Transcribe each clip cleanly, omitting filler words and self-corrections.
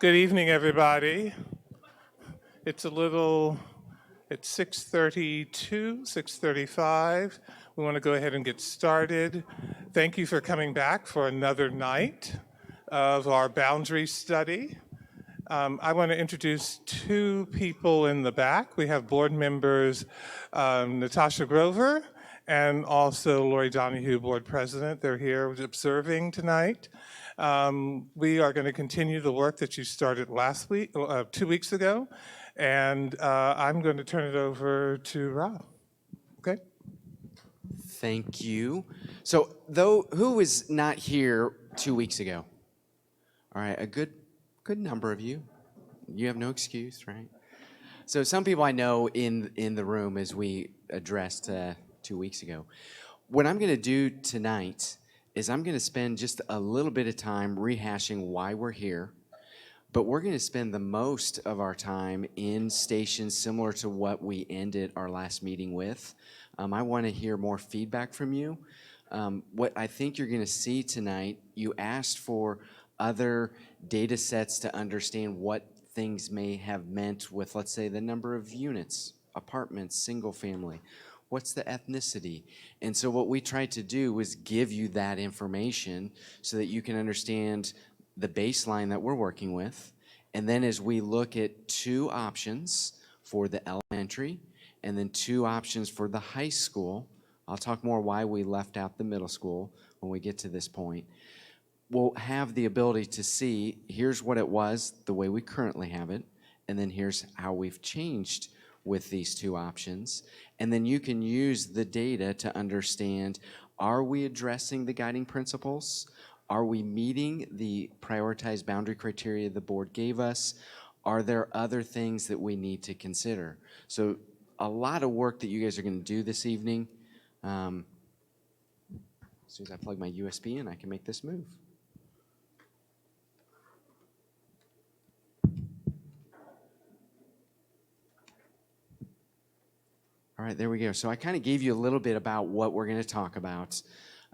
Good evening, everybody. It's a little, it's 6:32, 6:35. We want to go ahead and get started. Thank you for coming back for another night of our boundary study. I want to introduce two people in the back. We have board members Natasha Grover and also Lori Donahue, board president. They're here observing tonight. We are going to continue the work that you started last week, 2 weeks ago, and I'm going to turn it over to Rob. Okay? Thank you. So, who was not here 2 weeks ago? All right, a good number of you. You have no excuse, right? So, some people I know in the room as we addressed 2 weeks ago. What I'm going to do tonight is I'm going to spend just a little bit of time rehashing why we're here, but we're going to spend the most of our time in stations similar to what we ended our last meeting with. I want to hear more feedback from you. What I think you're going to see tonight, you asked for other data sets to understand what things may have meant with, let's say, the number of units, apartments, single family. What's the ethnicity? And so what we tried to do was give you that information so that you can understand the baseline that we're working with. And then as we look at two options for the elementary and then two options for the high school, I'll talk more why we left out the middle school when we get to this point. We'll have the ability to see, here's what it was, the way we currently have it, and then here's how we've changed with these two options. And then you can use the data to understand, are we addressing the guiding principles? Are we meeting the prioritized boundary criteria the board gave us? Are there other things that we need to consider? So a lot of work that you guys are going to do this evening. As soon as I plug my USB in, I can make this move. All right, there we go. So I kind of gave you a little bit about what we're going to talk about.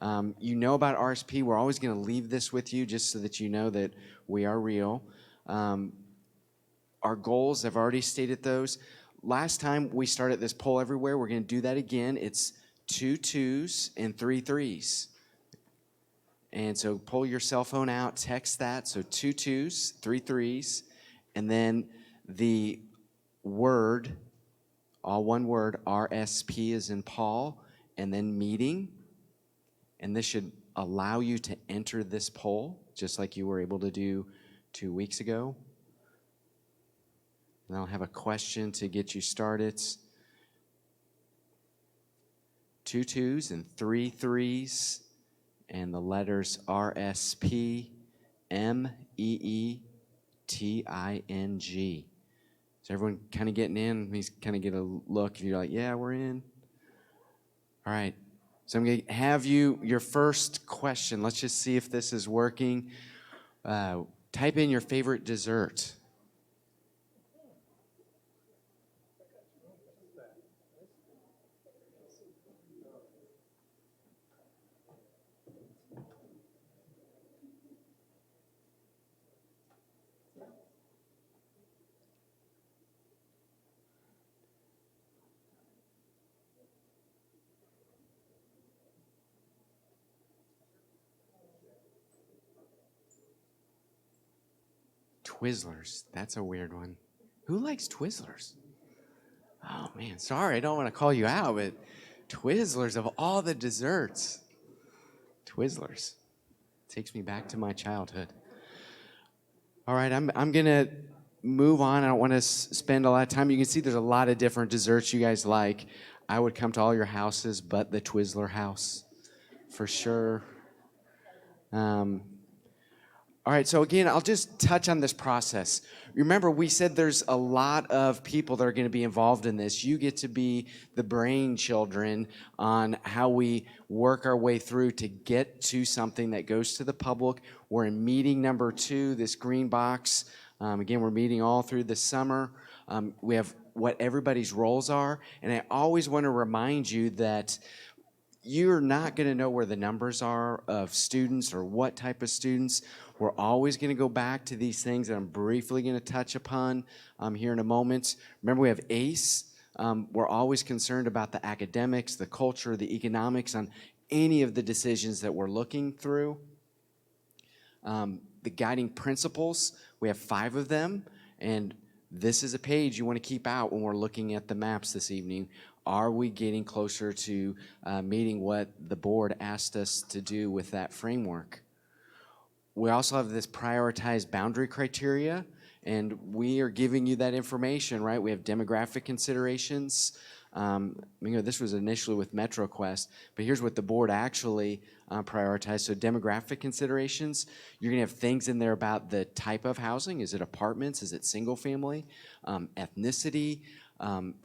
You know about RSP. We're always going to leave this with you just so that you know that we are real. Our goals, I've already stated those. Last time we started this poll everywhere. We're going to do that again. It's 2 2s and 3 3s. And so pull your cell phone out, text that. So 2 2s, 3 3s, and then the word, all one word, RSP is in Paul, and then meeting. And this should allow you to enter this poll, just like you were able to do 2 weeks ago. And I'll have a question to get you started. 2 2s and 3 3s, and the letters RSP, MEETING. Is everyone kind of getting in? He's kind of get a look. If you're like, yeah, we're in. All right. So I'm going to have you, your first question. Let's just see if this is working. Type in your favorite dessert. Twizzlers. That's a weird one. Who likes Twizzlers? Oh, man. Sorry, I don't want to call you out, but Twizzlers, of all the desserts, Twizzlers. Takes me back to my childhood. All right, I'm going to move on. I don't want to spend a lot of time. You can see there's a lot of different desserts you guys like. I would come to all your houses, but the Twizzler house, for sure. All right, so again, I'll just touch on this process. Remember, we said there's a lot of people that are going to be involved in this. You get to be the brain children on how we work our way through to get to something that goes to the public. We're in meeting number 2, this green box. Again, we're meeting all through the summer. We have what everybody's roles are, and I always want to remind you that you're not going to know where the numbers are of students or what type of students. We're always going to go back to these things that I'm briefly going to touch upon here in a moment. Remember, we have ACE. We're always concerned about the academics, the culture, the economics on any of the decisions that we're looking through. The guiding principles, we have 5 of them, and this is a page you want to keep out when we're looking at the maps this evening. Are we getting closer to meeting what the board asked us to do with that framework? We also have this prioritized boundary criteria, and we are giving you that information, right? We have demographic considerations. This was initially with MetroQuest, but here's what the board actually prioritized. So demographic considerations, you're gonna have things in there about the type of housing. Is it apartments? Is it single family? Ethnicity,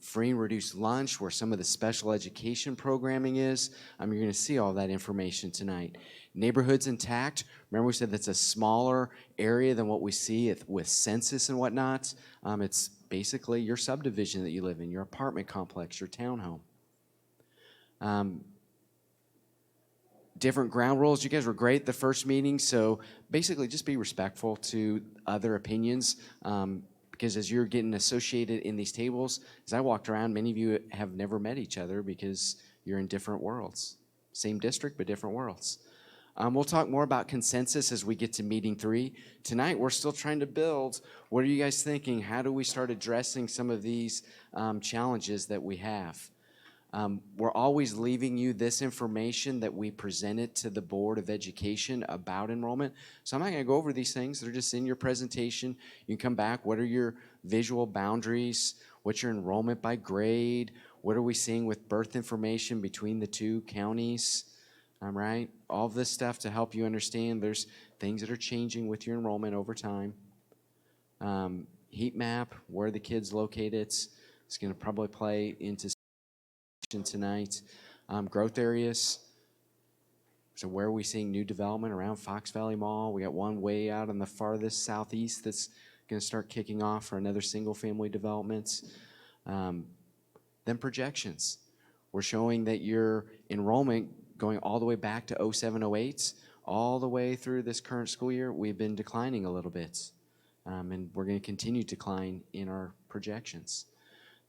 free and reduced lunch, where some of the special education programming is. You're gonna see all that information tonight. Neighborhoods intact. Remember we said that's a smaller area than what we see with census and whatnot. It's basically your subdivision that you live in, your apartment complex, your townhome. Different ground rules. You guys were great the first meeting, so basically just be respectful to other opinions, because as you're getting associated in these tables, as I walked around, many of you have never met each other because you're in different worlds. Same district, but different worlds. We'll talk more about consensus as we get to meeting 3. Tonight, we're still trying to build. What are you guys thinking? How do we start addressing some of these challenges that we have? We're always leaving you this information that we presented to the Board of Education about enrollment. So I'm not going to go over these things. They're just in your presentation. You can come back. What are your visual boundaries? What's your enrollment by grade? What are we seeing with birth information between the 2 counties? Right? All of this stuff to help you understand there's things that are changing with your enrollment over time. Heat map, where the kids located. It's going to probably play into tonight. Growth areas. So where are we seeing new development around Fox Valley Mall? We got one way out on the farthest southeast that's going to start kicking off for another single family development. Then projections. We're showing that your enrollment going all the way back to 07-08, all the way through this current school year, we've been declining a little bit. And we're going to continue to decline in our projections.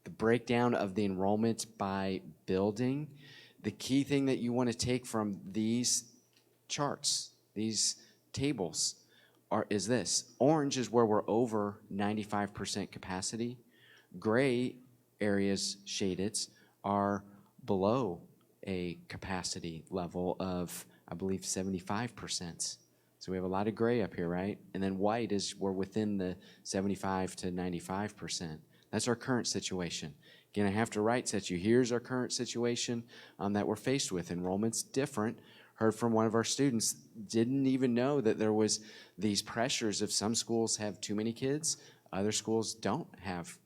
The breakdown of the enrollment by building. The key thing that you want to take from these charts, these tables, is this. Orange is where we're over 95% capacity. Gray areas shaded are below a capacity level of, I believe, 75%. So we have a lot of gray up here, right? And then white is we're within the 75 to 95%. That's our current situation. Again, I have to right set you. Here's our current situation that we're faced with. Enrollment's different. Heard from one of our students, didn't even know that there was these pressures of some schools have too many kids, other schools don't have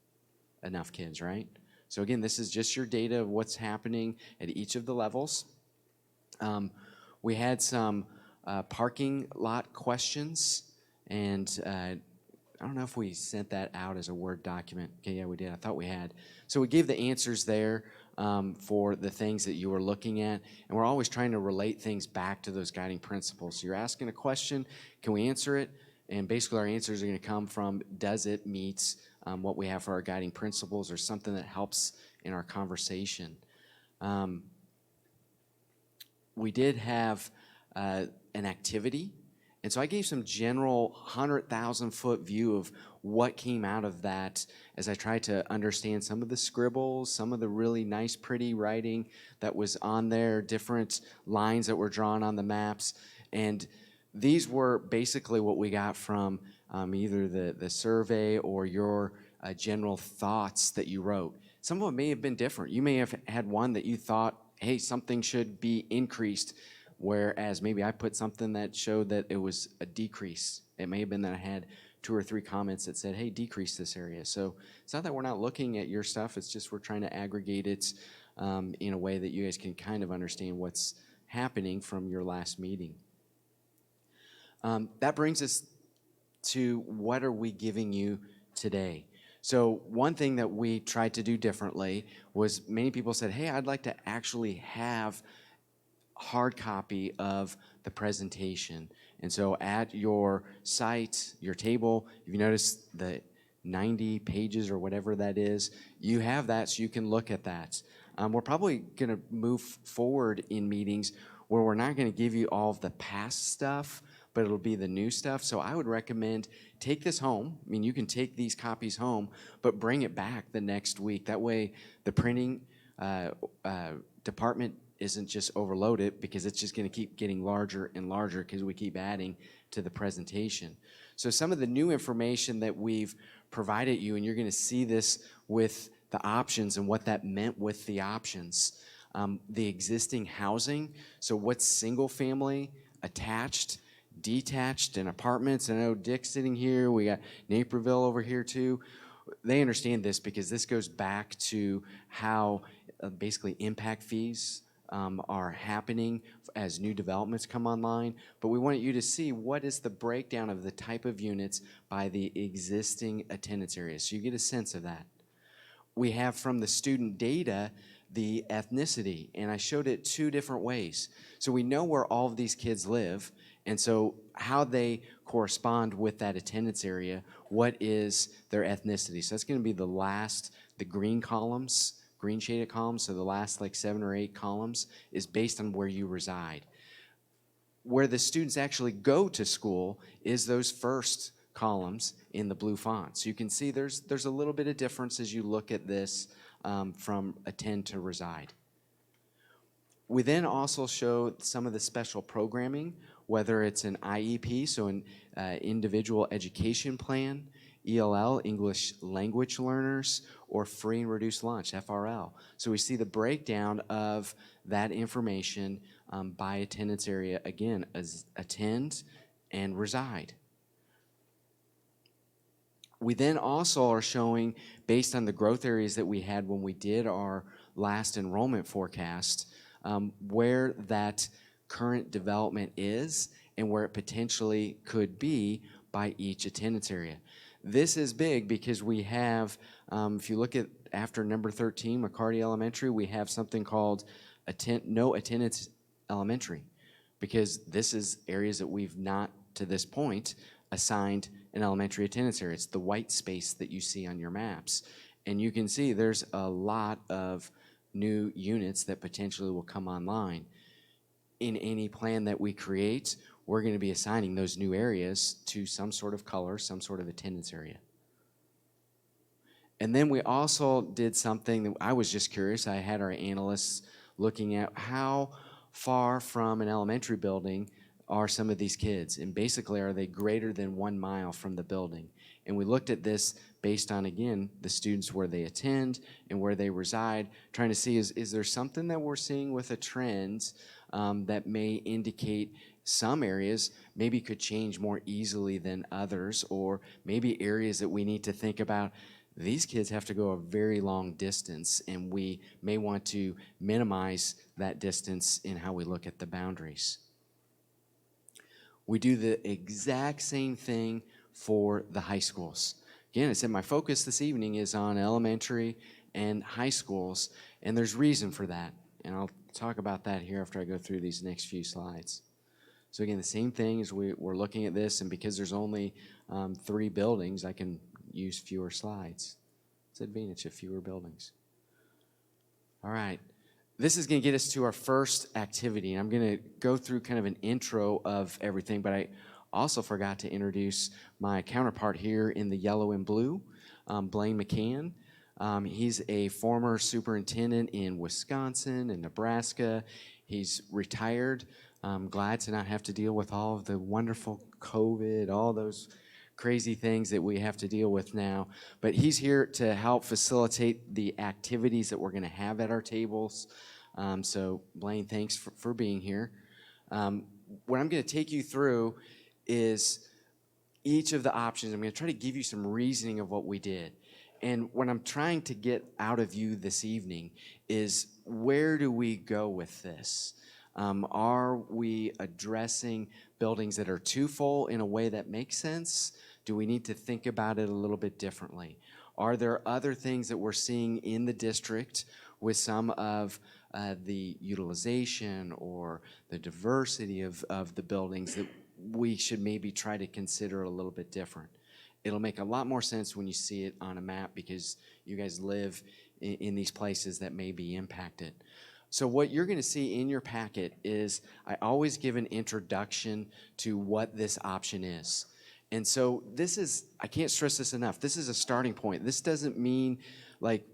enough kids, right? So again, this is just your data of what's happening at each of the levels. We had some parking lot questions, and I don't know if we sent that out as a Word document. Okay, yeah, we did. I thought we had. So we gave the answers there for the things that you were looking at, and we're always trying to relate things back to those guiding principles. So you're asking a question, can we answer it? And basically our answers are going to come from, does it meet what we have for our guiding principles, or something that helps in our conversation. We did have an activity, and so I gave some general 100,000-foot view of what came out of that as I tried to understand some of the scribbles, some of the really nice, pretty writing that was on there, different lines that were drawn on the maps, and these were basically what we got from either the survey or your general thoughts that you wrote. Some of them may have been different. You may have had one that you thought, hey, something should be increased, whereas maybe I put something that showed that it was a decrease. It may have been that I had 2 or 3 comments that said, hey, decrease this area. So it's not that we're not looking at your stuff, it's just we're trying to aggregate it in a way that you guys can kind of understand what's happening from your last meeting. That brings us to what are we giving you today? So one thing that we tried to do differently was many people said, hey, I'd like to actually have hard copy of the presentation. And so at your site, your table, if you notice the 90 pages or whatever that is, you have that so you can look at that. We're probably going to move forward in meetings where we're not going to give you all of the past stuff, but it'll be the new stuff. So I would recommend take this home. I mean, you can take these copies home, but bring it back the next week. That way, the printing department isn't just overloaded, because it's just going to keep getting larger and larger because we keep adding to the presentation. So some of the new information that we've provided you, and you're going to see this with the options and what that meant with the options. The existing housing, so what's single family, attached, detached, and apartments. I know Dick's sitting here. We got Naperville over here too. They understand this because this goes back to how basically impact fees are happening as new developments come online. But we want you to see what is the breakdown of the type of units by the existing attendance areas, so you get a sense of that. We have from the student data the ethnicity, and I showed it two different ways. So we know where all of these kids live, and so how they correspond with that attendance area, what is their ethnicity. So that's going to be the green columns, green shaded columns, so the last like 7 or 8 columns is based on where you reside. Where the students actually go to school is those first columns in the blue font. So you can see there's a little bit of difference as you look at this from attend to reside. We then also show some of the special programming, whether it's an IEP, so an individual education plan, ELL, English language learners, or free and reduced lunch, FRL. So we see the breakdown of that information by attendance area, again, as attend and reside. We then also are showing, based on the growth areas that we had when we did our last enrollment forecast, where that current development is and where it potentially could be by each attendance area. This is big because we have, if you look at after number 13, McCarty Elementary, we have something called no attendance elementary, because this is areas that we've not, to this point, assigned an elementary attendance area. It's the white space that you see on your maps. And you can see there's a lot of new units that potentially will come online. In any plan that we create, we're going to be assigning those new areas to some sort of color, some sort of attendance area. And then we also did something that I was just curious. I had our analysts looking at how far from an elementary building are some of these kids, and basically are they greater than 1 mile from the building. And we looked at this based on, again, the students where they attend and where they reside, trying to see is there something that we're seeing with a trend that may indicate some areas maybe could change more easily than others, or maybe areas that we need to think about. These kids have to go a very long distance, and we may want to minimize that distance in how we look at the boundaries. We do the exact same thing for the high schools. Again, I said my focus this evening is on elementary and high schools, and there's reason for that. And I'll talk about that here after I go through these next few slides. So again, the same thing as we're looking at this, and because there's only 3 buildings, I can use fewer slides. It's an advantage of fewer buildings. All right. This is going to get us to our first activity. I'm going to go through kind of an intro of everything, but I also forgot to introduce my counterpart here in the yellow and blue, Blaine McCann. He's a former superintendent in Wisconsin and Nebraska. He's retired. I'm glad to not have to deal with all of the wonderful COVID, all those crazy things that we have to deal with now. But he's here to help facilitate the activities that we're going to have at our tables. So Blaine, thanks for being here. What I'm going to take you through is each of the options. I'm going to try to give you some reasoning of what we did. And what I'm trying to get out of you this evening is, where do we go with this? Are we addressing buildings that are too full in a way that makes sense? Do we need to think about it a little bit differently? Are there other things that we're seeing in the district with some of the utilization or the diversity of the buildings that we should maybe try to consider a little bit different. It'll make a lot more sense when you see it on a map because you guys live in these places that may be impacted. So what you're going to see in your packet is I always give an introduction to what this option is. And so this is, I can't stress this enough, this is a starting point. This doesn't mean like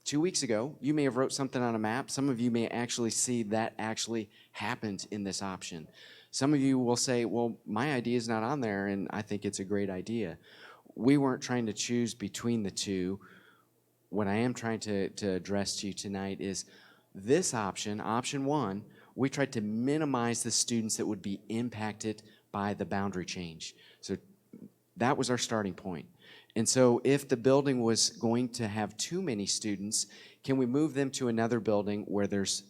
2 weeks ago, you may have wrote something on a map. Some of you may actually see that actually happened in this option. Some of you will say, well, my idea is not on there and I think it's a great idea. We weren't trying to choose between the two. What I am trying to address to you tonight is this option, option one, we tried to minimize the students that would be impacted by the boundary change. So that was our starting point. And so if the building was going to have too many students, can we move them to another building where there's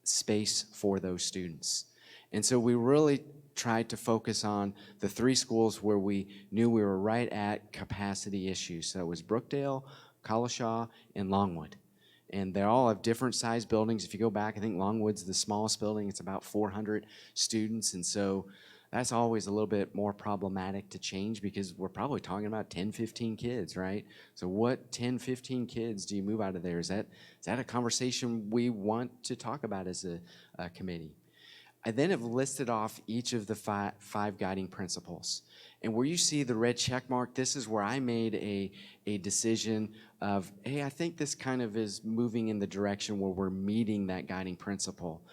space for those students? And so we really tried to focus on the 3 schools where we knew we were right at capacity issues. So it was Brookdale, Collishaw, and Longwood. And they all have different size buildings. If you go back, I think Longwood's the smallest building. It's about 400 students. And so that's always a little bit more problematic to change because we're probably talking about 10, 15 kids, right? So what 10, 15 kids do you move out of there? Is that a conversation we want to talk about as a committee? I then have listed off each of the five guiding principles. And where you see the red check mark, this is where I made a decision of, hey, I think this kind of is moving in the direction where we're meeting that guiding principle.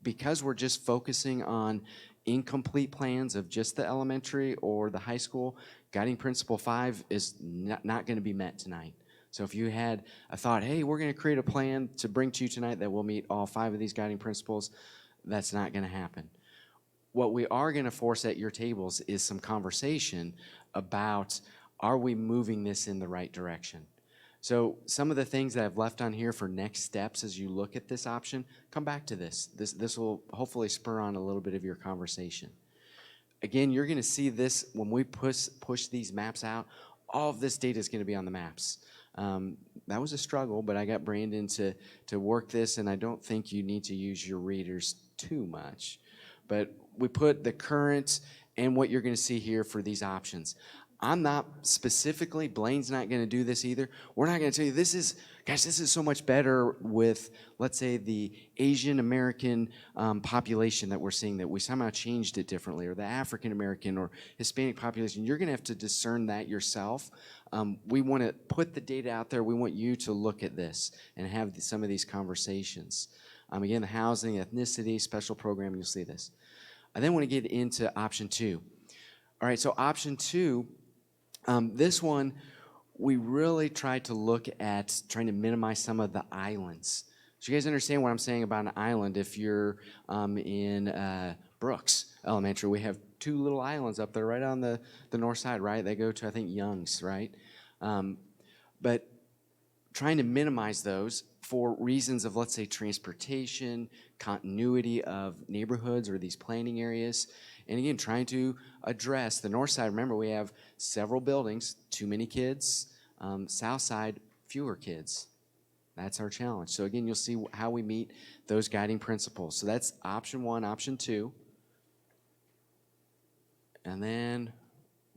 Because we're just focusing on incomplete plans of just the elementary or the high school, guiding principle 5 is not going to be met tonight. So if you had a thought, hey, we're going to create a plan to bring to you tonight that will meet all 5 of these guiding principles, that's not going to happen. What we are going to force at your tables is some conversation about, are we moving this in the right direction? So some of the things that I've left on here for next steps as you look at this option, come back to this. This will hopefully spur on a little bit of your conversation. Again, you're going to see this when we push these maps out. All of this data is going to be on the maps. That was a struggle, but I got Brandon to work this, and I don't think you need to use your readers too much. But we put the current and what you're going to see here for these options. I'm not specifically, Blaine's not going to do this either. We're not going to tell you this is so much better with, let's say, the Asian American population that we're seeing, that we somehow changed it differently, or the African American or Hispanic population. You're going to have to discern that yourself. We want to put the data out there. We want you to look at this and have some of these conversations. Again, the housing, ethnicity, special program, you'll see this. I then want to get into option 2. All right, so option 2, this one, we really tried to look at trying to minimize some of the islands. So you guys understand what I'm saying about an island. If you're in Brooks Elementary, we have 2 little islands up there right on the north side, right? They go to, I think, Young's, right? But trying to minimize those for reasons of, let's say, transportation, continuity of neighborhoods or these planning areas. And again, trying to address the north side. Remember, we have several buildings, too many kids. South side, fewer kids. That's our challenge. So again, you'll see how we meet those guiding principles. So that's option 1, option 2. And then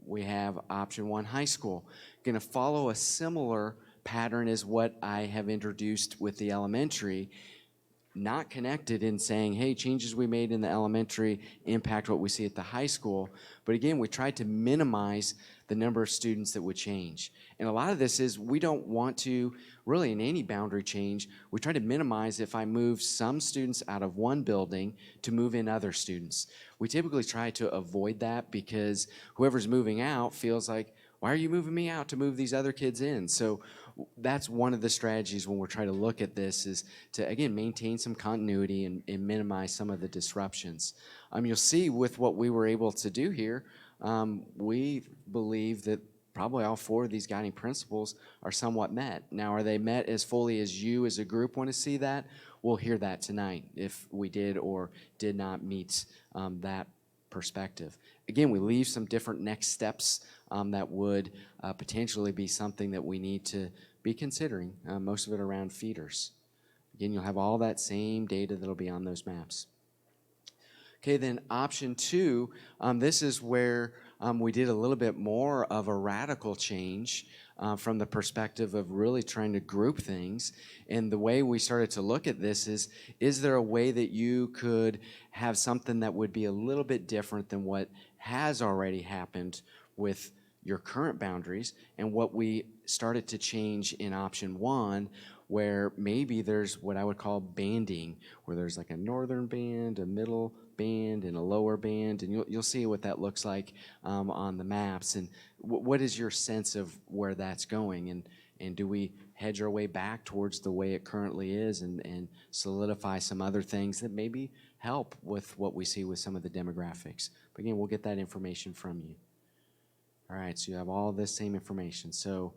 we have option 1, high school. Going to follow a similar pattern as what I have introduced with the elementary, not connected in saying, hey, changes we made in the elementary impact what we see at the high school. But again, we tried to minimize the number of students that would change. And a lot of this is we don't want to, really in any boundary change, we try to minimize if I move some students out of one building to move in other students. We typically try to avoid that because whoever's moving out feels like, why are you moving me out to move these other kids in? So that's one of the strategies when we're trying to look at this, is to, again, maintain some continuity and minimize some of the disruptions. You'll see with what we were able to do here, we believe that probably all 4 of these guiding principles are somewhat met. Now, are they met as fully as you as a group want to see that? We'll hear that tonight if we did or did not meet that perspective. Again, we leave some different next steps that would potentially be something that we need to be considering, most of it around feeders. Again, you'll have all that same data that'll be on those maps. Okay, then option two, this is where we did a little bit more of a radical change from the perspective of really trying to group things. And the way we started to look at this is there a way that you could have something that would be a little bit different than what has already happened with your current boundaries? And what we started to change in option one, where maybe there's what I would call banding, where there's like a northern band, a middle band, and a lower band, and you'll see what that looks like on the maps. And what is your sense of where that's going? And do we hedge our way back towards the way it currently is and solidify some other things that maybe help with what we see with some of the demographics? But again, we'll get that information from you. All right, so you have all this same information. So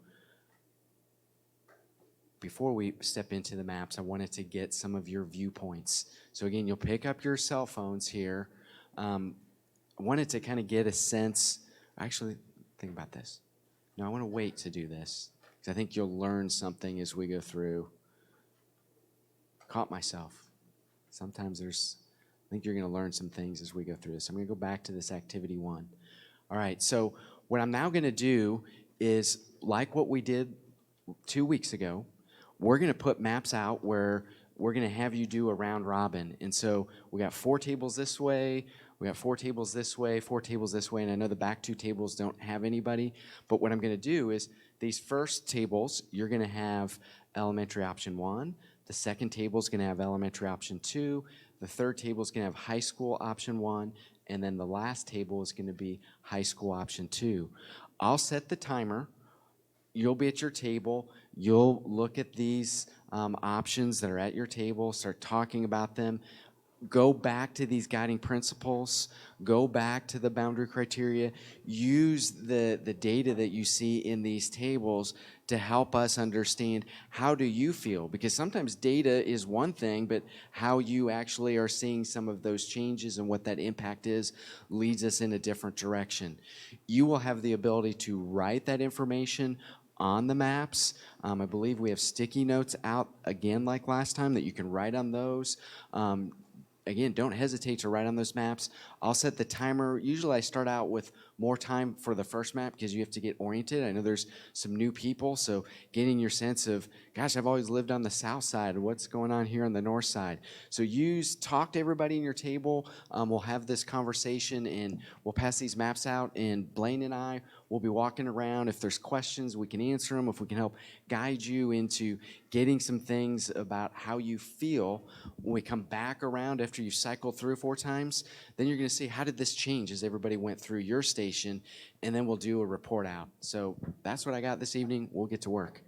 before we step into the maps, I wanted to get some of your viewpoints. So again, you'll pick up your cell phones here. I wanted to kind of get a sense. Actually, think about this. No, I want to wait to do this because I think you'll learn something as we go through. Caught myself. Sometimes I think you're going to learn some things as we go through this. I'm going to go back to this activity one. All right, so what I'm now going to do is, like what we did 2 weeks ago, we're going to put maps out where we're going to have you do a round robin. And so we got 4 tables this way, we got 4 tables this way, 4 tables this way, and I know the back 2 tables don't have anybody, but what I'm going to do is these first tables, you're going to have elementary option 1, the second table is going to have elementary option 2, the third table is going to have high school option 1, and then the last table is going to be high school option 2. I'll set the timer. You'll be at your table. You'll look at these options that are at your table, start talking about them. Go back to these guiding principles. Go back to the boundary criteria. Use the data that you see in these tables to help us understand how do you feel. Because sometimes data is one thing, but how you actually are seeing some of those changes and what that impact is leads us in a different direction. You will have the ability to write that information on the maps. I believe we have sticky notes out again like last time that you can write on those. Again, don't hesitate to write on those maps. I'll set the timer. Usually I start out with more time for the first map because you have to get oriented. I know there's some new people, so getting your sense of, gosh, I've always lived on the south side. What's going on here on the north side? So talk to everybody in your table. We'll have this conversation and we'll pass these maps out, and Blaine and I will be walking around. If there's questions, we can answer them. If we can help guide you into getting some things about how you feel when we come back around after you cycle through 4 times, then you're going to see how did this change as everybody went through your station, and then we'll do a report out. So that's what I got this evening. We'll get to work.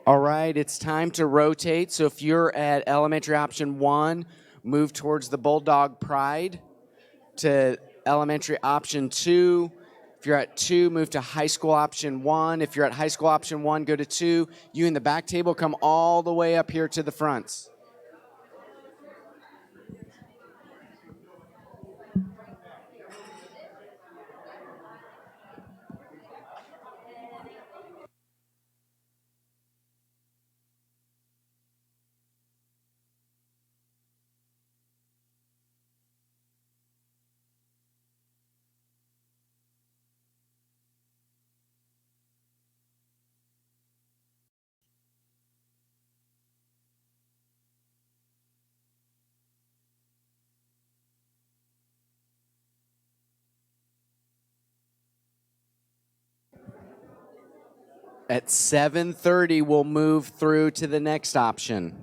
All right, it's time to rotate. So if you're at elementary option 1, move towards the Bulldog Pride. To elementary option 2. If you're at 2, move to high school option 1. If you're at high school option 1, go to 2. You in the back table, come all the way up here to the fronts. At 7:30, we'll move through to the next option.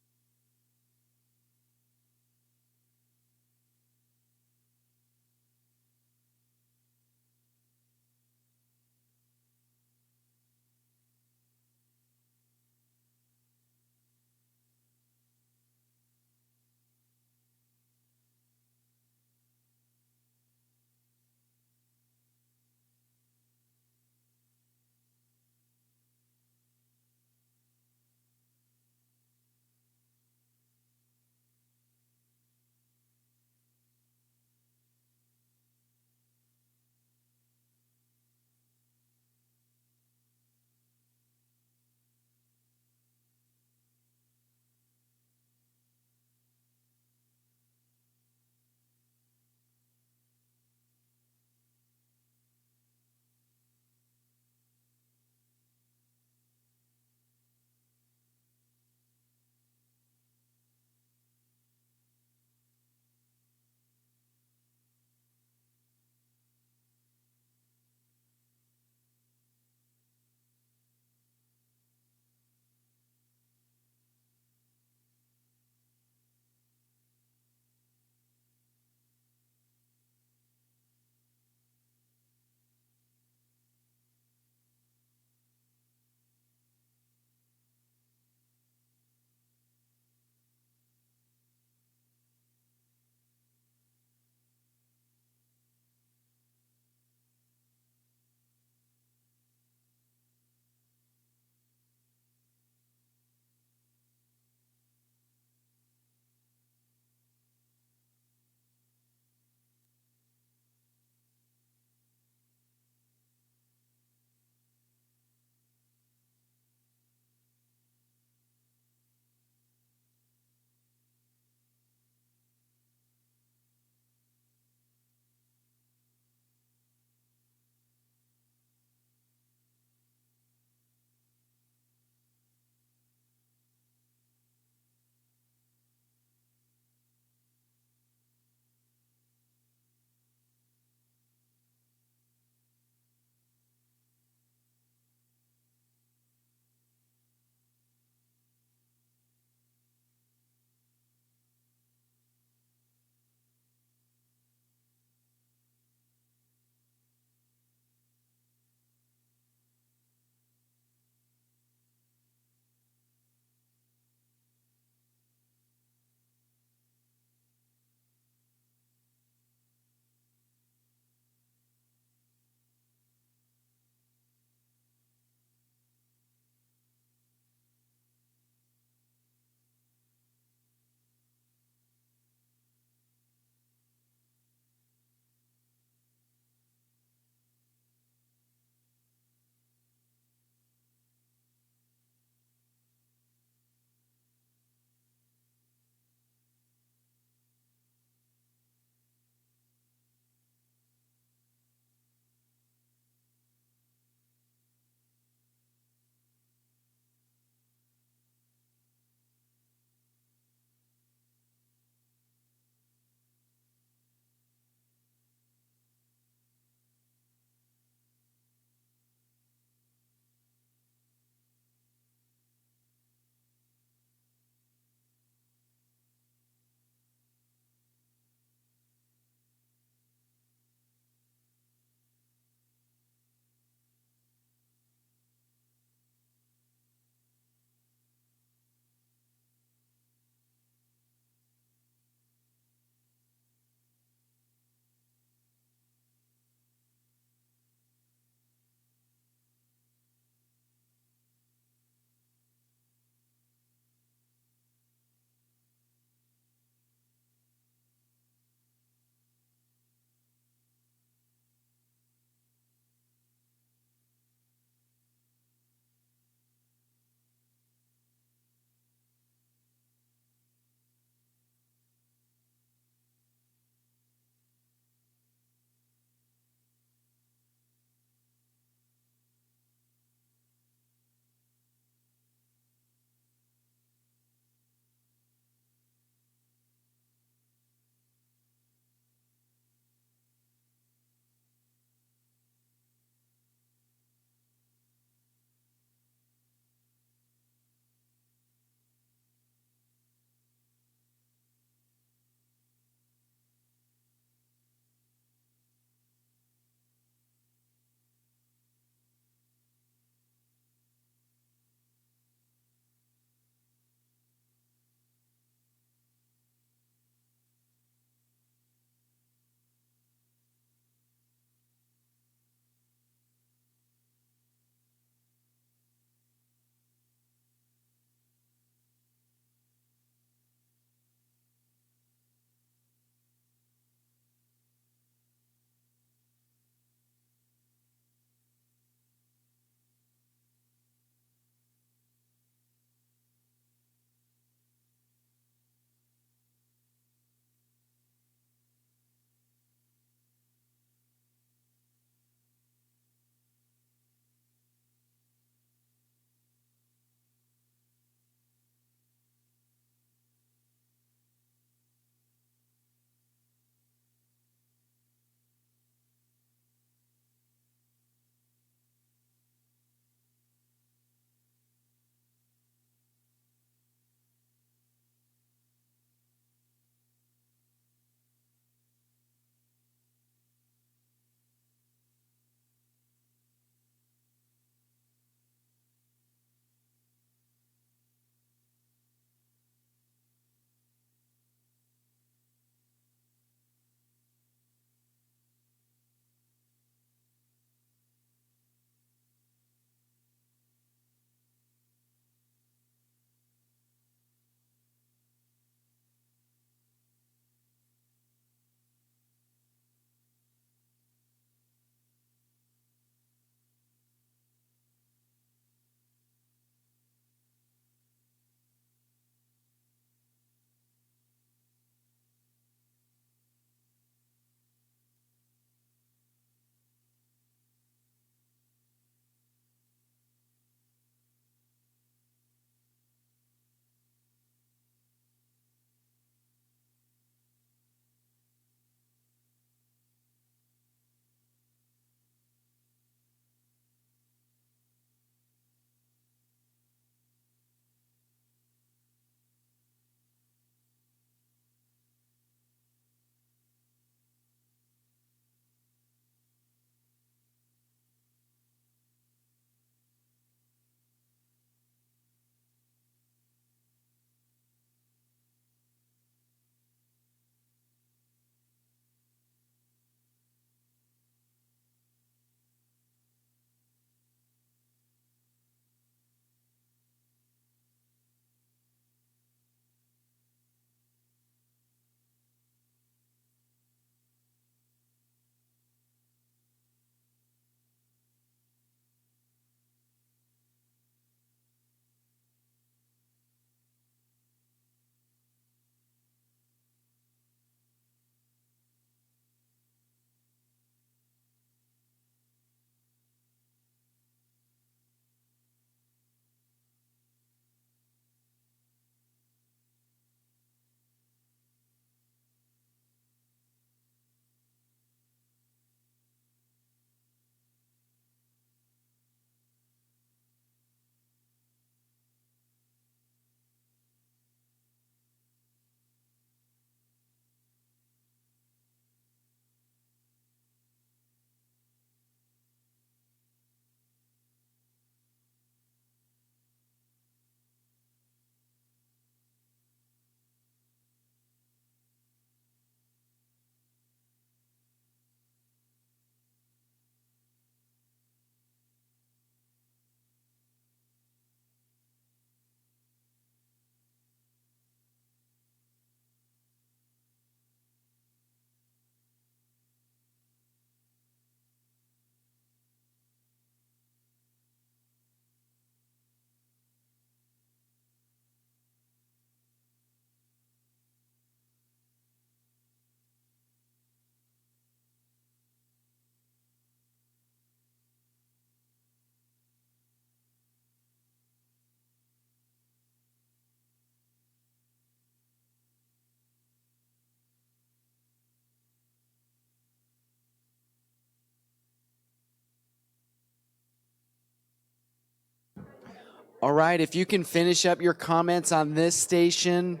All right, if you can finish up your comments on this station,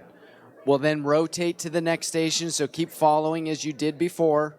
we'll then rotate to the next station, so keep following as you did before.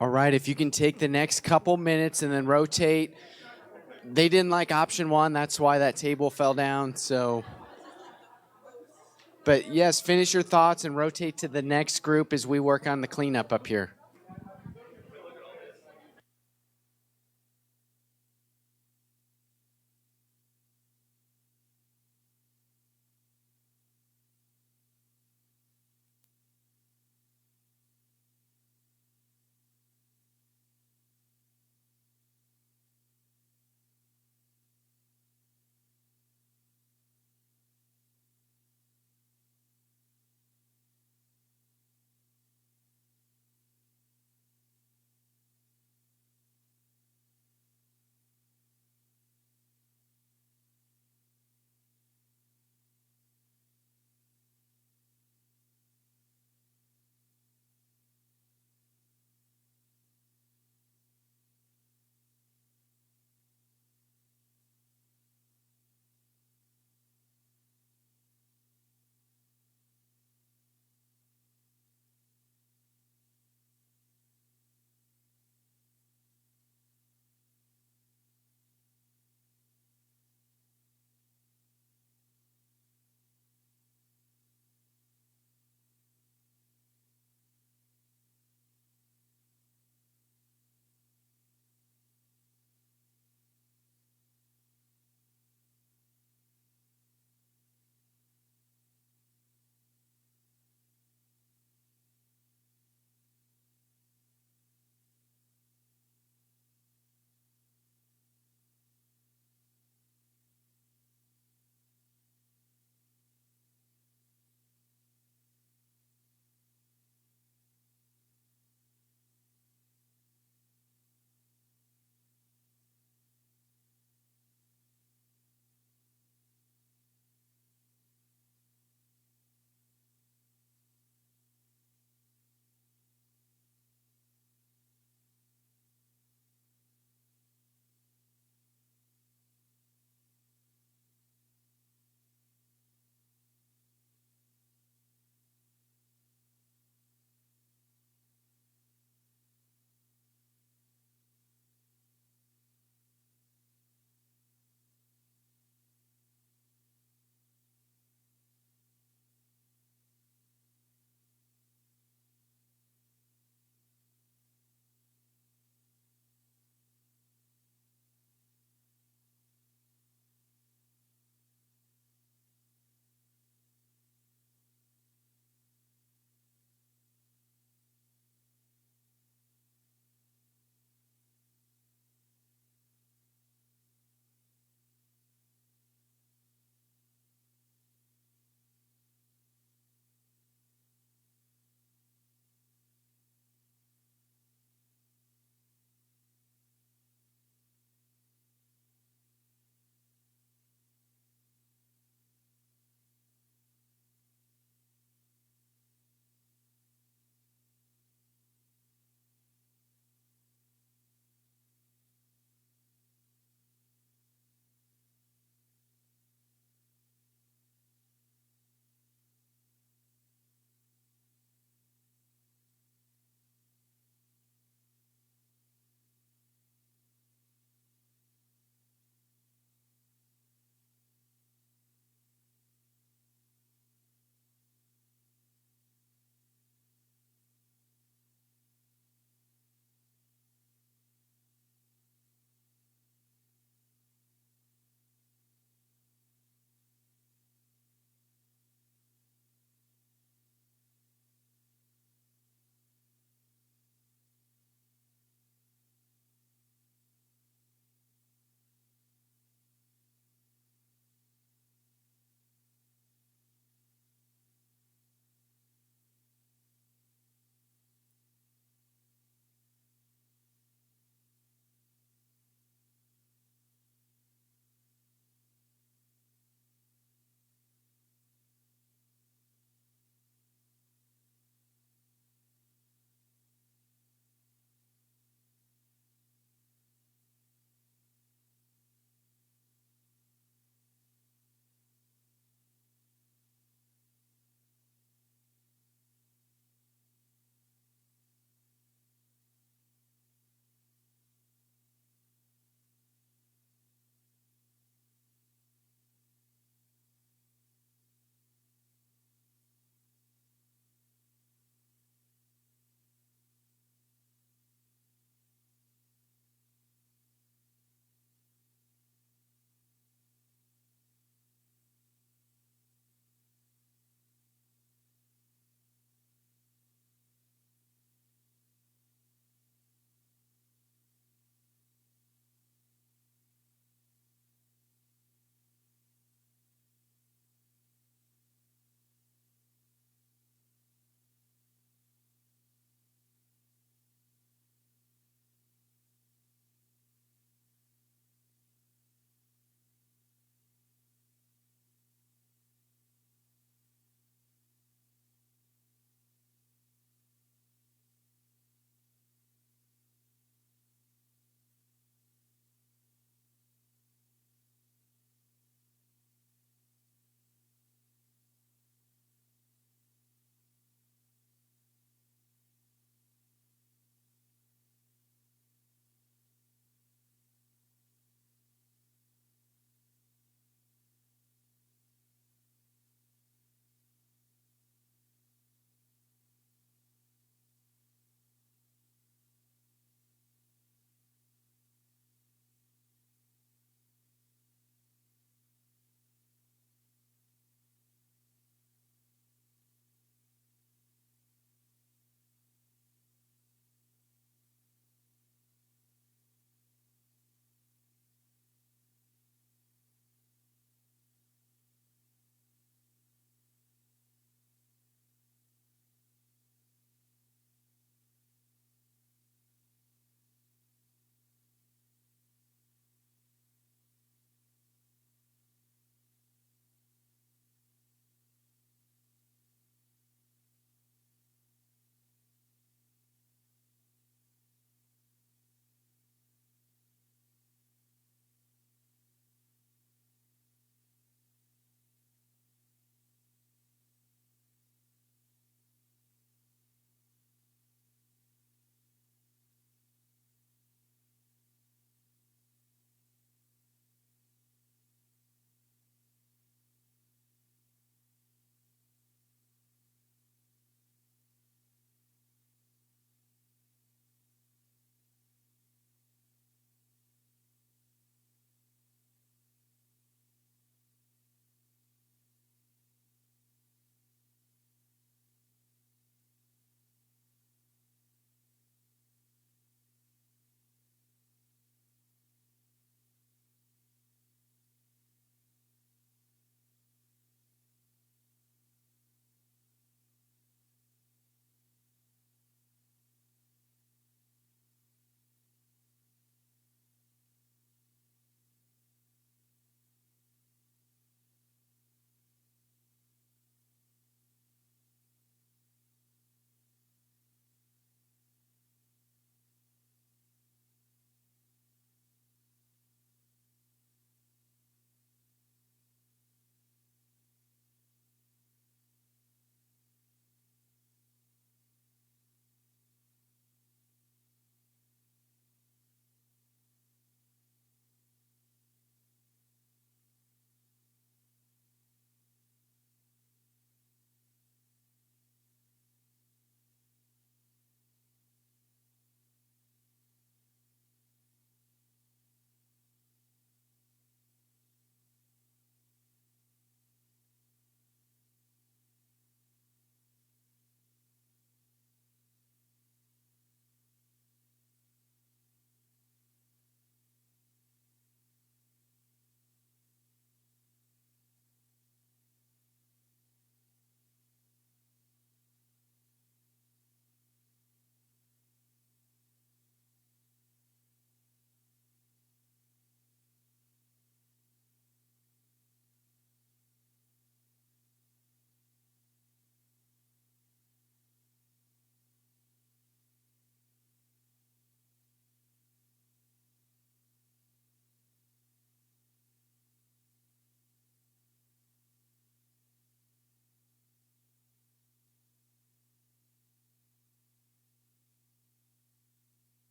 All right, if you can take the next couple minutes and then rotate. They didn't like option one. That's why that table fell down. So, but yes, finish your thoughts and rotate to the next group as we work on the cleanup up here.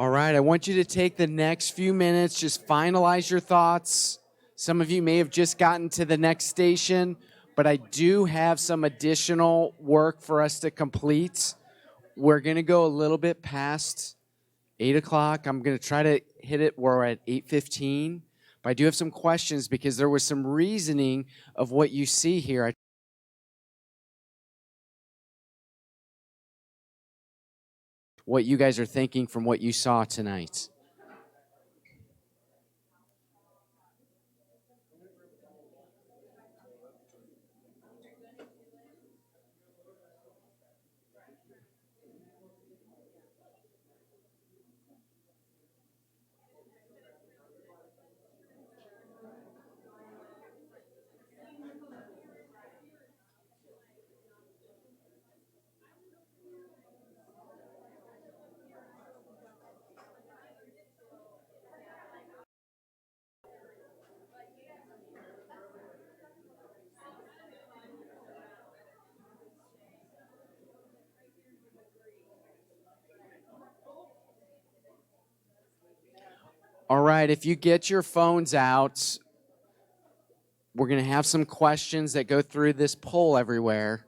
All right, I want you to take the next few minutes, just finalize your thoughts. Some of you may have just gotten to the next station, but I do have some additional work for us to complete. We're going to go a little bit past 8 o'clock. I'm going to try to hit it. We're at 8:15. But I do have some questions because there was some reasoning of what you see here. What you guys are thinking from what you saw tonight. All right, if you get your phones out, we're going to have some questions that go through this poll everywhere.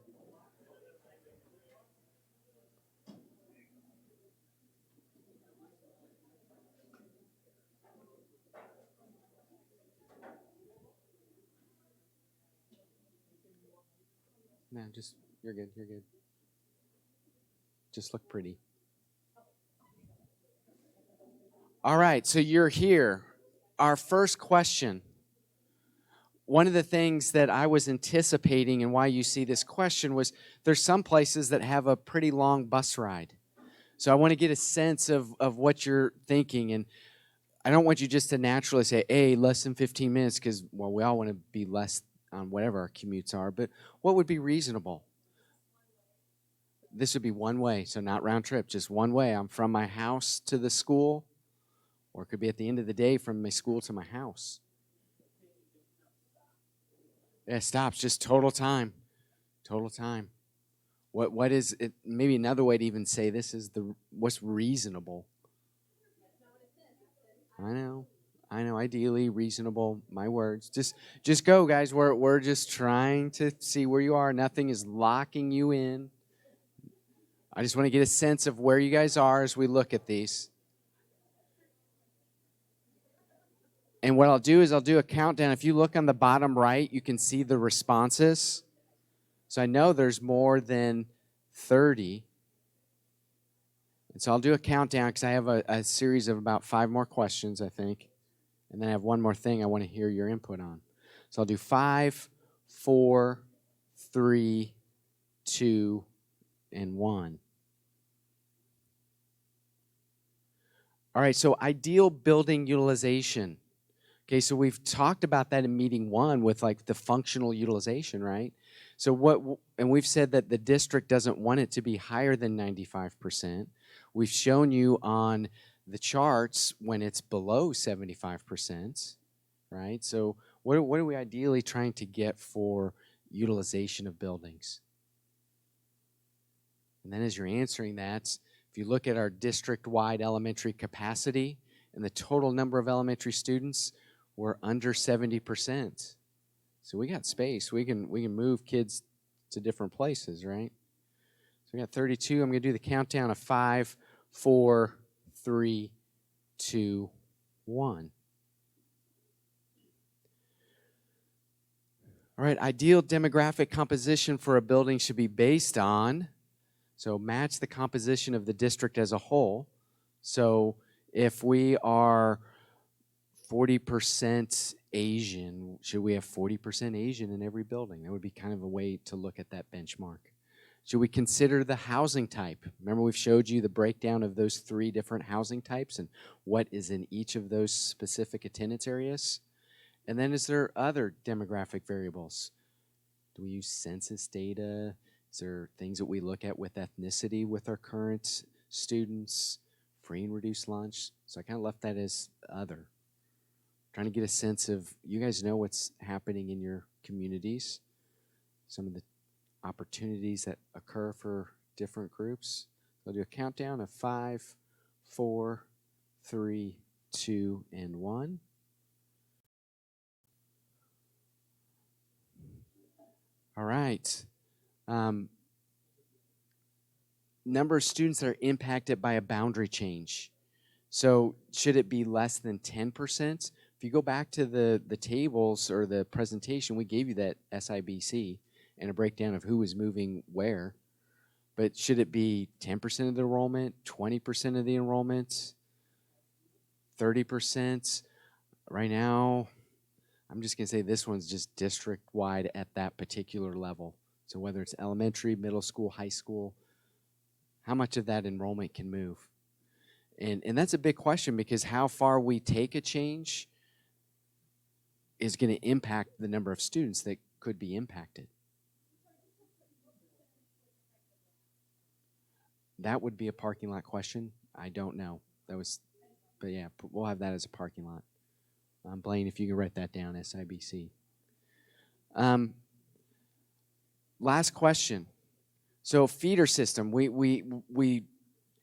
No, just, you're good, you're good. Just look pretty. All right, so you're here. Our first question. One of the things that I was anticipating and why you see this question was there's some places that have a pretty long bus ride. So I want to get a sense of what you're thinking. And I don't want you just to naturally say, hey, less than 15 minutes, because, well, we all want to be less on whatever our commutes are. But what would be reasonable? This would be one way, so not round trip, just one way. I'm from my house to the school, or it could be at the end of the day from my school to my house. Yeah, stops, just total time. Total time. What is it? Maybe another way to even say this is what's reasonable. I know. Ideally, reasonable. My words. Just go, guys. We're just trying to see where you are. Nothing is locking you in. I just want to get a sense of where you guys are as we look at these. And what I'll do is I'll do a countdown. If you look on the bottom right, you can see the responses. So I know there's more than 30. And so I'll do a countdown because I have a series of about 5 more questions, I think. And then I have one more thing I want to hear your input on. So I'll do 5, 4, 3, 2, and 1. All right, so ideal building utilization. Okay, so we've talked about that in meeting 1 with like the functional utilization, right? So and we've said that the district doesn't want it to be higher than 95%. We've shown you on the charts when it's below 75%, right? So what are we ideally trying to get for utilization of buildings? And then as you're answering that, if you look at our district-wide elementary capacity and the total number of elementary students, we're under 70%. So we got space. We can move kids to different places, right? So we got 32. I'm going to do the countdown of 5, 4, 3, 2, 1. All right, ideal demographic composition for a building should be based on, so match the composition of the district as a whole. So if we are 40% Asian, should we have 40% Asian in every building? That would be kind of a way to look at that benchmark. Should we consider the housing type? Remember we've showed you the breakdown of those 3 different housing types and what is in each of those specific attendance areas? And then is there other demographic variables? Do we use census data? Is there things that we look at with ethnicity with our current students? Free and reduced lunch? So I kind of left that as other. Trying to get a sense of, you guys know what's happening in your communities, some of the opportunities that occur for different groups. So I'll do a countdown of 5, 4, 3, 2, and 1. All right. Um, number of students that are impacted by a boundary change. So should it be less than 10%? If you go back to the tables or the presentation, we gave you that SIBC and a breakdown of who is moving where. But should it be 10% of the enrollment, 20% of the enrollment, 30%? Right now, I'm just going to say this one's just district-wide at that particular level. So whether it's elementary, middle school, high school, how much of that enrollment can move? And that's a big question because how far we take a change is going to impact the number of students that could be impacted. That would be a parking lot question. I don't know. But yeah, we'll have that as a parking lot. Blaine, if you can write that down, SIBC. Last question. So feeder system, we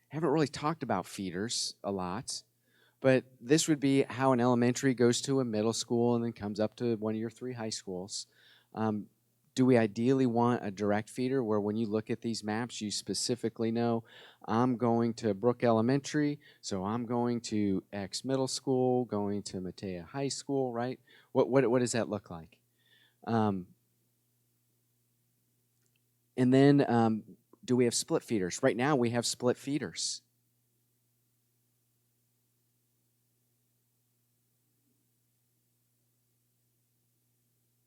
haven't really talked about feeders a lot, but this would be how an elementary goes to a middle school and then comes up to one of your 3 high schools. Do we ideally want a direct feeder where when you look at these maps, you specifically know, I'm going to Brook Elementary, so I'm going to X Middle School, going to Matea High School, right? What does that look like? And then do we have split feeders? Right now we have split feeders.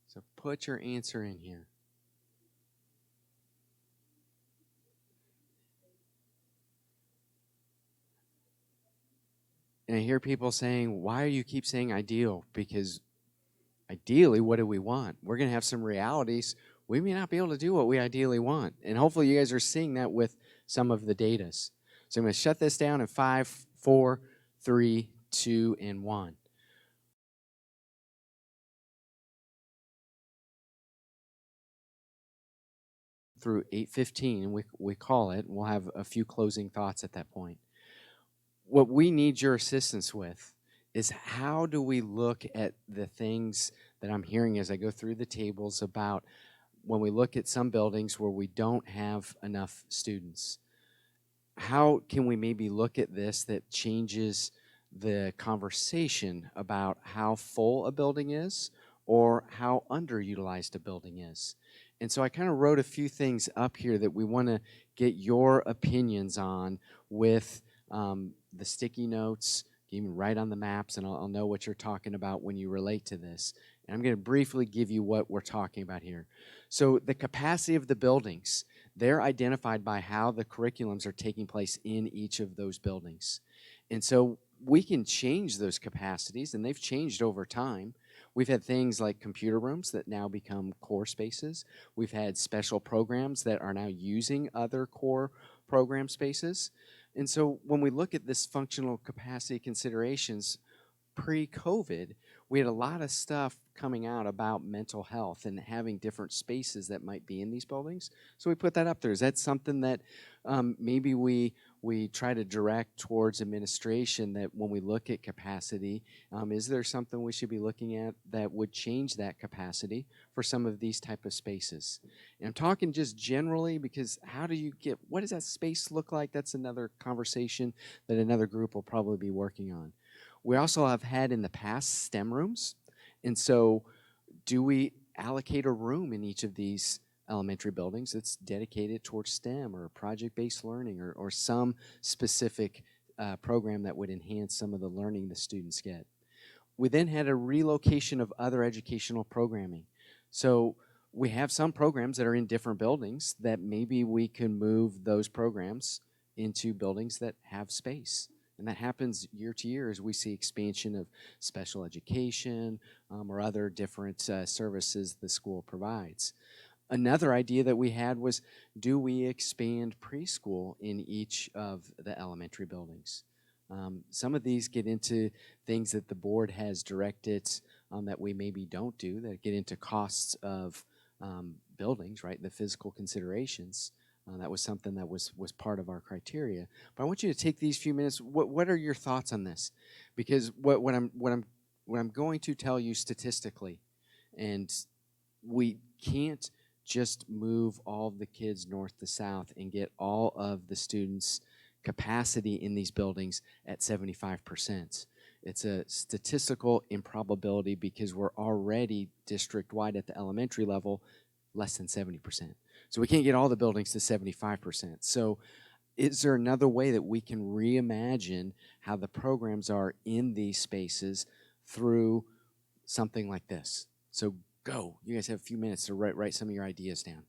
So put your answer in here. And I hear people saying, why do you keep saying ideal? Because ideally, what do we want? We're going to have some realities. We may not be able to do what we ideally want. And hopefully you guys are seeing that with some of the datas. So I'm going to shut this down in 5, 4, 3, 2, and 1. Through 8:15, and we call it, and we'll have a few closing thoughts at that point. What we need your assistance with is how do we look at the things that I'm hearing as I go through the tables about when we look at some buildings where we don't have enough students. How can we maybe look at this that changes the conversation about how full a building is or how underutilized a building is? And so I kind of wrote a few things up here that we want to get your opinions on with the sticky notes. You can write on the maps, and I'll know what you're talking about when you relate to this. And I'm going to briefly give you what we're talking about here. So the capacity of the buildings, they're identified by how the curriculums are taking place in each of those buildings. And so we can change those capacities, and they've changed over time. We've had things like computer rooms that now become core spaces. We've had special programs that are now using other core program spaces. And so when we look at this functional capacity considerations, pre-COVID, we had a lot of stuff coming out about mental health and having different spaces that might be in these buildings. So we put that up there. Is that something that maybe we try to direct towards administration, that when we look at capacity, is there something we should be looking at that would change that capacity for some of these type of spaces? And I'm talking just generally because what does that space look like? That's another conversation that another group will probably be working on. We also have had in the past STEM rooms. And so do we allocate a room in each of these elementary buildings that's dedicated towards STEM or project-based learning or some specific program that would enhance some of the learning the students get? We then had a relocation of other educational programming. So we have some programs that are in different buildings that maybe we can move those programs into buildings that have space. And that happens year to year as we see expansion of special education or other different services the school provides. Another idea that we had was, do we expand preschool in each of the elementary buildings? Some of these get into things that the board has directed that we maybe don't do, that get into costs of buildings, right, the physical considerations. That was something that was part of our criteria. But I want you to take these few minutes. What are your thoughts on this? Because what I'm going to tell you statistically, and we can't just move all of the kids north to south and get all of the students' capacity in these buildings at 75%. It's a statistical improbability because we're already district-wide at the elementary level less than 70%. So we can't get all the buildings to 75%. So is there another way that we can reimagine how the programs are in these spaces through something like this? So go. You guys have a few minutes to write some of your ideas down.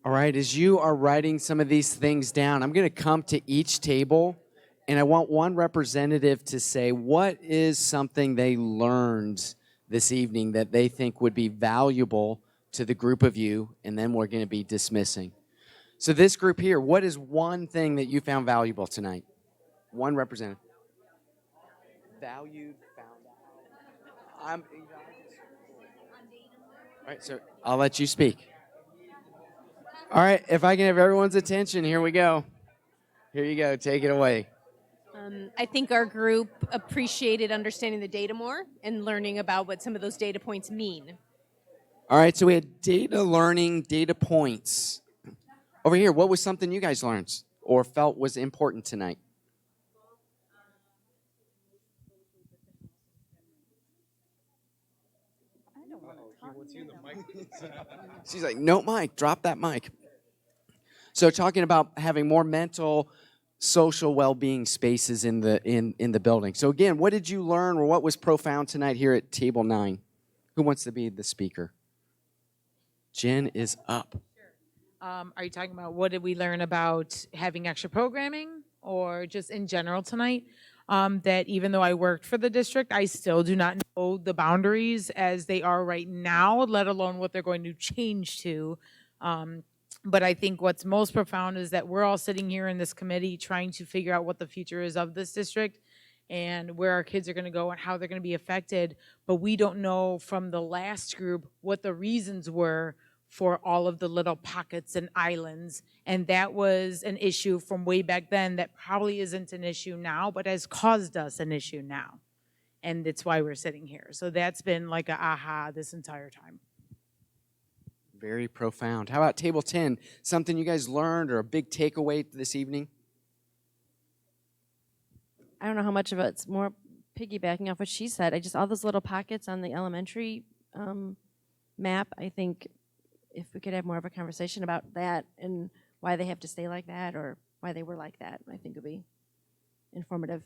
All right, as you are writing some of these things down, I'm going to come to each table and I want one representative to say what is something they learned this evening that they think would be valuable to the group of you, and then we're going to be dismissing. So this group here, what is one thing that you found valuable tonight? One representative. Valued, found. All right, so I'll let you speak. All right, if I can have everyone's attention, here we go. Here you go, take it away. I think our group appreciated understanding the data more and learning about what some of those data points mean. All right, so we had data learning, data points. Over here, what was something you guys learned or felt was important tonight? She's like, no mic, drop that mic. So talking about having more mental, social well-being spaces in the building. So again, what did you learn or what was profound tonight here at table 9? Who wants to be the speaker? Jen is up. Are you talking about what did we learn about having extra programming or just in general tonight? That even though I worked for the district, I still do not know the boundaries as they are right now, let alone what they're going to change to. But I think what's most profound is that we're all sitting here in this committee trying to figure out what the future is of this district and where our kids are going to go and how they're going to be affected. But we don't know from the last group what the reasons were for all of the little pockets and islands. And that was an issue from way back then that probably isn't an issue now, but has caused us an issue now. And that's why we're sitting here. So that's been like a aha this entire time. Very profound. How about table 10? Something you guys learned or a big takeaway this evening? I don't know how much of it's more piggybacking off what she said. All those little pockets on the elementary map, I think if we could have more of a conversation about that and why they have to stay like that or why they were like that, I think would be informative.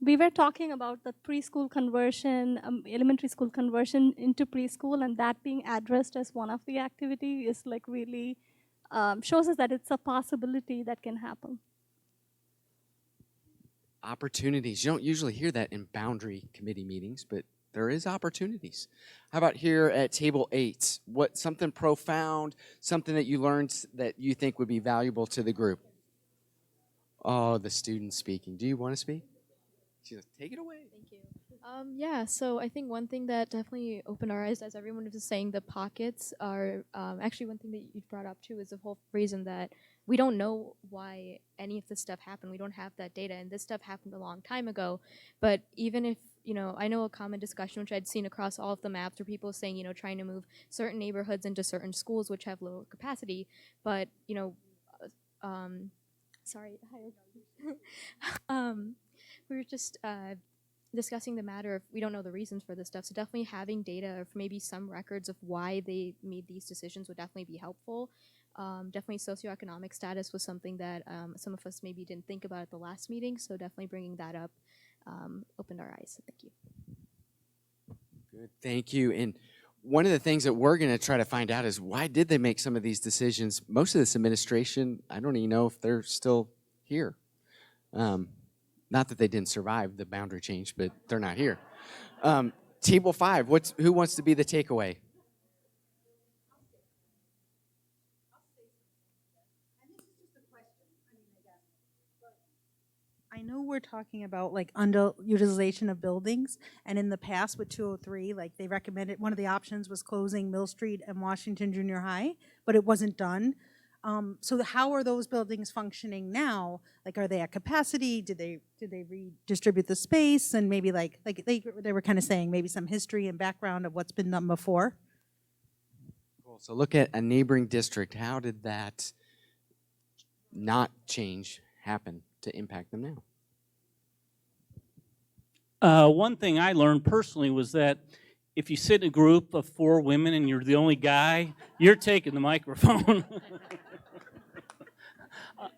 We were talking about the preschool conversion, elementary school conversion into preschool, and that being addressed as one of the activity is like really shows us that it's a possibility that can happen. Opportunities. You don't usually hear that in boundary committee meetings, but there is opportunities. How about here at table 8? What something profound, something that you learned that you think would be valuable to the group? Oh, the student speaking. Do you want to speak? She's like, take it away. Thank you. Yeah, so I think one thing that definitely opened our eyes, as everyone was saying, the pockets are actually one thing that you brought up too, is the whole reason that we don't know why any of this stuff happened. We don't have that data, and this stuff happened a long time ago. But even if, I know a common discussion which I'd seen across all of the maps were people saying, trying to move certain neighborhoods into certain schools which have lower capacity, but, sorry, we were just discussing the matter of we don't know the reasons for this stuff. So definitely having data or maybe some records of why they made these decisions would definitely be helpful. Definitely socioeconomic status was something that some of us maybe didn't think about at the last meeting. So definitely bringing that up opened our eyes. So thank you. Good. Thank you. And one of the things that we're going to try to find out is why did they make some of these decisions? Most of this administration, I don't even know if they're still here. Not that they didn't survive the boundary change, but they're not here. Table 5, who wants to be the takeaway? I know we're talking about like underutilization of buildings, and in the past with 203, like they recommended, one of the options was closing Mill Street and Washington Junior High, but it wasn't done. So how are those buildings functioning now? Like, are they at capacity? Did they redistribute the space? And maybe like they were kind of saying maybe some history and background of what's been done before. Cool. So look at a neighboring district. How did that not change happen to impact them now? One thing I learned personally was that if you sit in a group of 4 women and you're the only guy, you're taking the microphone.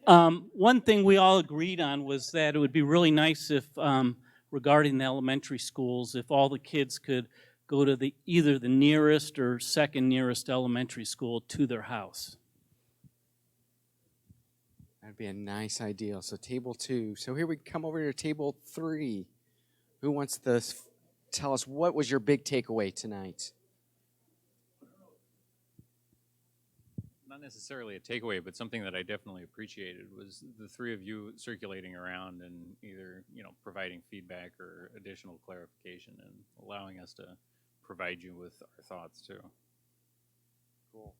One thing we all agreed on was that it would be really nice if, regarding the elementary schools, if all the kids could go to either the nearest or second nearest elementary school to their house. That'd be a nice ideal. So table 2. So here we come over to table 3. Who wants to tell us what was your big takeaway tonight? Not necessarily a takeaway, but something that I definitely appreciated was the 3 of you circulating around and either, providing feedback or additional clarification and allowing us to provide you with our thoughts too. Cool.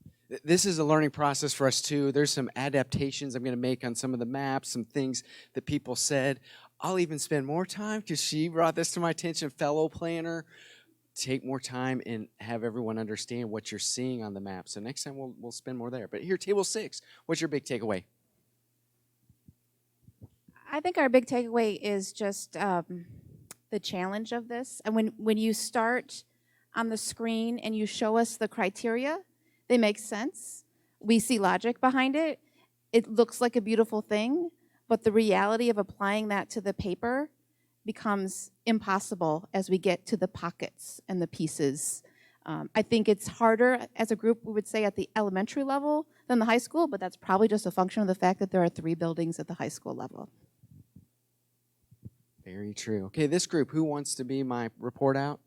This is a learning process for us too. There's some adaptations I'm going to make on some of the maps, some things that people said. I'll even spend more time because she brought this to my attention, fellow planner. Take more time and have everyone understand what you're seeing on the map. So next time we'll spend more there. But here, table 6, what's your big takeaway? I think our big takeaway is just the challenge of this. And when you start on the screen and you show us the criteria, they make sense. We see logic behind it. It looks like a beautiful thing, but the reality of applying that to the paper becomes impossible as we get to the pockets and the pieces. I think it's harder as a group, we would say, at the elementary level than the high school, but that's probably just a function of the fact that there are 3 buildings at the high school level. Very true. Okay, this group, who wants to be my report out?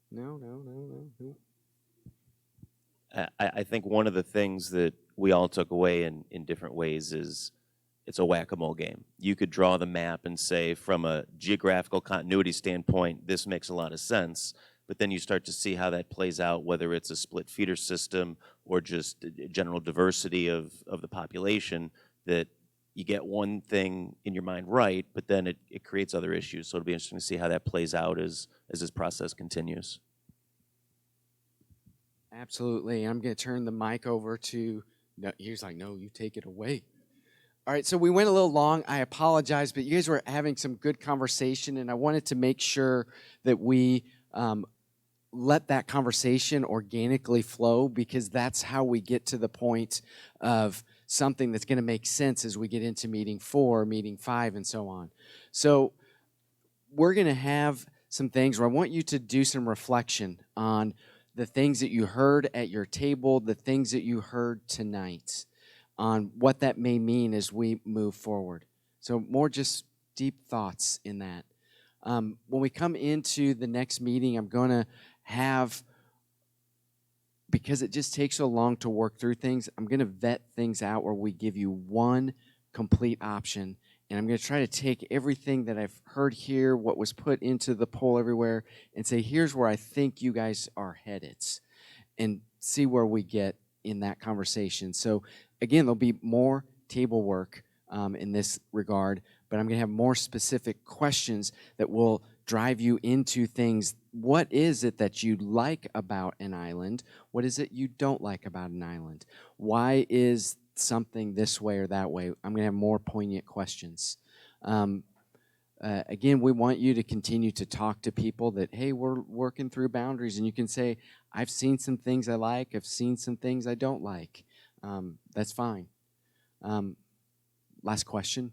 No. Who? I think one of the things that we all took away in different ways is it's a whack-a-mole game. You could draw the map and say, from a geographical continuity standpoint, this makes a lot of sense, but then you start to see how that plays out, whether it's a split feeder system or just general diversity of the population, that you get one thing in your mind right, but then it creates other issues. So it'll be interesting to see how that plays out as this process continues. Absolutely. I'm going to turn the mic over to, no, he was like, no, you take it away. All right, so we went a little long. I apologize, but you guys were having some good conversation, and I wanted to make sure that we let that conversation organically flow, because that's how we get to the point of something that's going to make sense as we get into meeting 4, meeting 5, and so on. So we're going to have some things where I want you to do some reflection on the things that you heard at your table, the things that you heard tonight, on what that may mean as we move forward. So more just deep thoughts in that. When we come into the next meeting, I'm going to have, because it just takes so long to work through things, I'm going to vet things out where we give you one complete option. And I'm going to try to take everything that I've heard here, what was put into the poll everywhere, and say, here's where I think you guys are headed, and see where we get in that conversation. So again, there'll be more table work in this regard, but I'm going to have more specific questions that will drive you into things. What is it that you like about an island? What is it you don't like about an island? Why is something this way or that way? I'm going to have more poignant questions. Again, we want you to continue to talk to people that, hey, we're working through boundaries, and you can say, I've seen some things I like, I've seen some things I don't like. That's fine. Last question.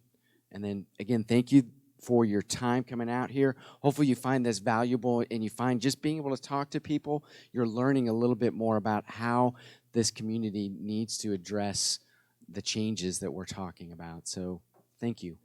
And then, again, thank you for your time coming out here. Hopefully you find this valuable, and you find just being able to talk to people, you're learning a little bit more about how this community needs to address the changes that we're talking about. So thank you.